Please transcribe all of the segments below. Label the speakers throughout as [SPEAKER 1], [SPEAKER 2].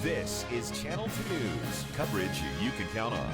[SPEAKER 1] This is Channel 2 News, coverage you can count on.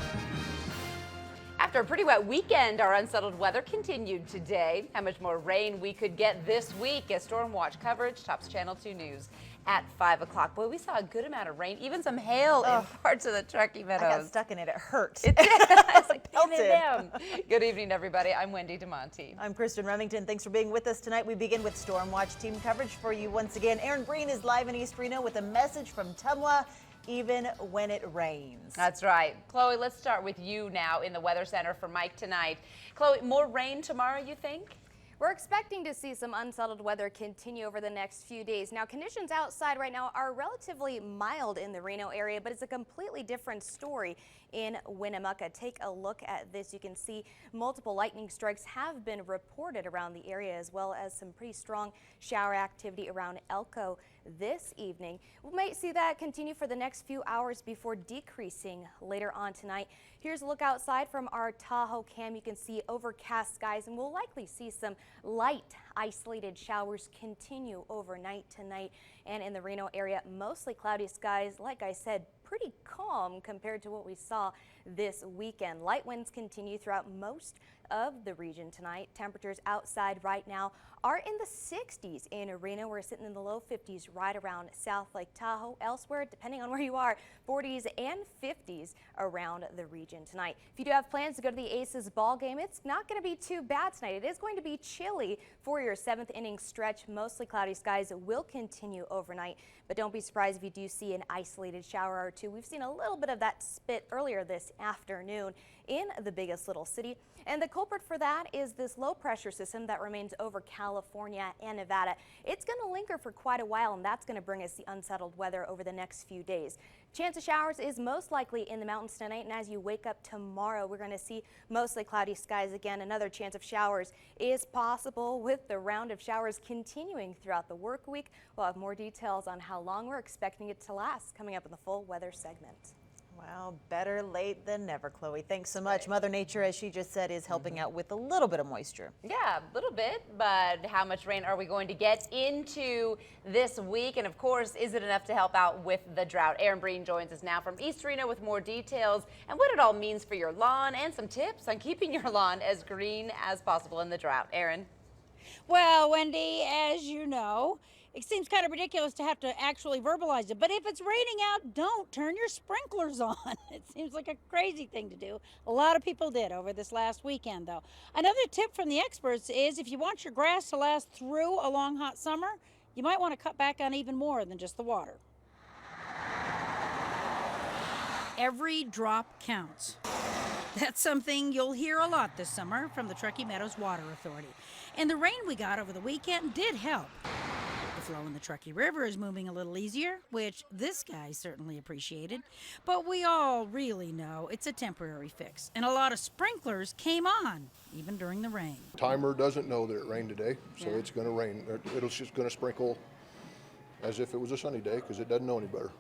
[SPEAKER 2] After a pretty wet weekend, our unsettled weather continued today. How much more rain we could get this week as Storm Watch coverage tops Channel 2 News at 5 o'clock. Boy, we saw a good amount of rain, even some hail in parts of the Truckee Meadows.
[SPEAKER 3] I got stuck in it. It hurt.
[SPEAKER 2] It did. I was like,
[SPEAKER 3] Pelted.
[SPEAKER 2] damn. Good evening, everybody. I'm Wendy DeMonte.
[SPEAKER 3] I'm Kristen Remington. Thanks for being with us tonight. We begin with Storm Watch team coverage for you once again. Aaron Breen is live in East Reno with a message from Tumwa, even when it rains.
[SPEAKER 2] That's right. Chloe, let's start with you now in the Weather Center for Mike tonight. Chloe, more rain tomorrow, you think?
[SPEAKER 4] We're expecting to see some unsettled weather continue over the next few days. Now, conditions outside right now are relatively mild in the Reno area, but it's a completely different story in Winnemucca. Take a look at this. You can see multiple lightning strikes have been reported around the area, as well as some pretty strong shower activity around Elko this evening. We might see that continue for the next few hours before decreasing later on tonight. Here's a look outside from our Tahoe cam. You can see overcast skies, and we'll likely see some light isolated showers continue overnight tonight. And in the Reno area, mostly cloudy skies. Like I said, pretty calm compared to what we saw this weekend. Light winds continue throughout most of the region tonight. Temperatures outside right now are in the 60s in Reno. We're sitting in the low 50s right around South Lake Tahoe. Elsewhere, depending on where you are, 40s and 50s around the region tonight. If you do have plans to go to the Aces ball game, it's not going to be too bad tonight. It is going to be chilly for your 7th inning stretch. Mostly cloudy skies will continue overnight, but don't be surprised if you do see an isolated shower or two. We've seen a little bit of that spit earlier this afternoon in the biggest little city. And the culprit for that is this low pressure system that remains over California and Nevada. It's going to linger for quite a while, and that's going to bring us the unsettled weather over the next few days. Chance of showers is most likely in the mountains tonight, and as you wake up tomorrow, we're going to see mostly cloudy skies again. Another chance of showers is possible with the round of showers continuing throughout the work week. We'll have more details on how long we're expecting it to last coming up in the full weather segment.
[SPEAKER 3] Well, better late than never, Chloe. Thanks so much. Mother Nature, as she just said, is helping out with a little bit of moisture.
[SPEAKER 2] Yeah, a little bit, but how much rain are we going to get into this week? And of course, is it enough to help out with the drought? Aaron Breen joins us now from East Reno with more details and what it all means for your lawn and some tips on keeping your lawn as green as possible in the drought. Aaron?
[SPEAKER 5] Well, Wendy, as you know, it seems kind of ridiculous to have to actually verbalize it, but if it's raining out, don't turn your sprinklers on. It seems like a crazy thing to do. A lot of people did over this last weekend, though. Another tip from the experts is if you want your grass to last through a long, hot summer, you might want to cut back on even more than just the water. Every drop counts. That's something you'll hear a lot this summer from the Truckee Meadows Water Authority. And the rain we got over the weekend did help. The flow in the Truckee River is moving a little easier, which this guy certainly appreciated. But we all really know it's a temporary fix, and a lot of sprinklers came on, even during the rain.
[SPEAKER 6] Timer doesn't know that it rained today, so it's going to rain. It's just going to sprinkle as if it was a sunny day because it doesn't know any better.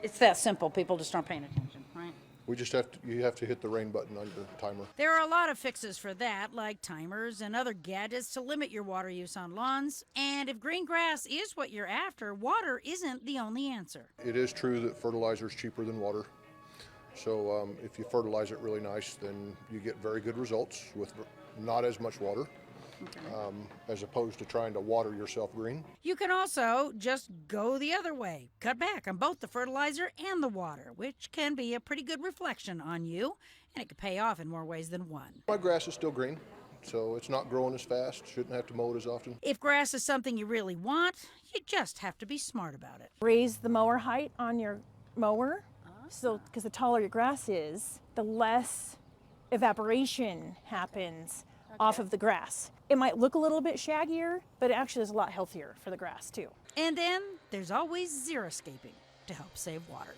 [SPEAKER 5] It's that simple. People just aren't paying attention, right?
[SPEAKER 6] We just you have to hit the rain button on your timer.
[SPEAKER 5] There are a lot of fixes for that, like timers and other gadgets to limit your water use on lawns. And if green grass is what you're after, water isn't the only answer.
[SPEAKER 6] It is true that fertilizer is cheaper than water. So if you fertilize it really nice, then you get very good results with not as much water. As opposed to trying to water yourself green.
[SPEAKER 5] You can also just go the other way. Cut back on both the fertilizer and the water, which can be a pretty good reflection on you, and it can pay off in more ways than one.
[SPEAKER 6] My grass is still green, so it's not growing as fast. Shouldn't have to mow it as often.
[SPEAKER 5] If grass is something you really want, you just have to be smart about it.
[SPEAKER 7] Raise the mower height on your mower, so because the taller your grass is, the less evaporation happens off of the grass. It might look a little bit shaggier, but it actually is a lot healthier for the grass too.
[SPEAKER 5] And then there's always xeriscaping to help save water.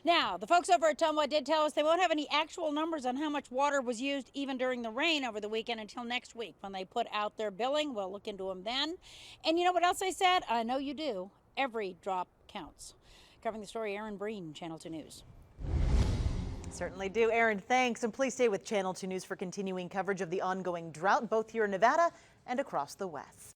[SPEAKER 5] Now, the folks over at Tumwa did tell us they won't have any actual numbers on how much water was used even during the rain over the weekend until next week when they put out their billing. We'll look into them then. And you know what else they said? I know you do. Every drop counts. Covering the story, Aaron Breen, Channel 2 News.
[SPEAKER 3] Certainly do. Aaron, thanks. And please stay with Channel 2 News for continuing coverage of the ongoing drought, both here in Nevada and across the West.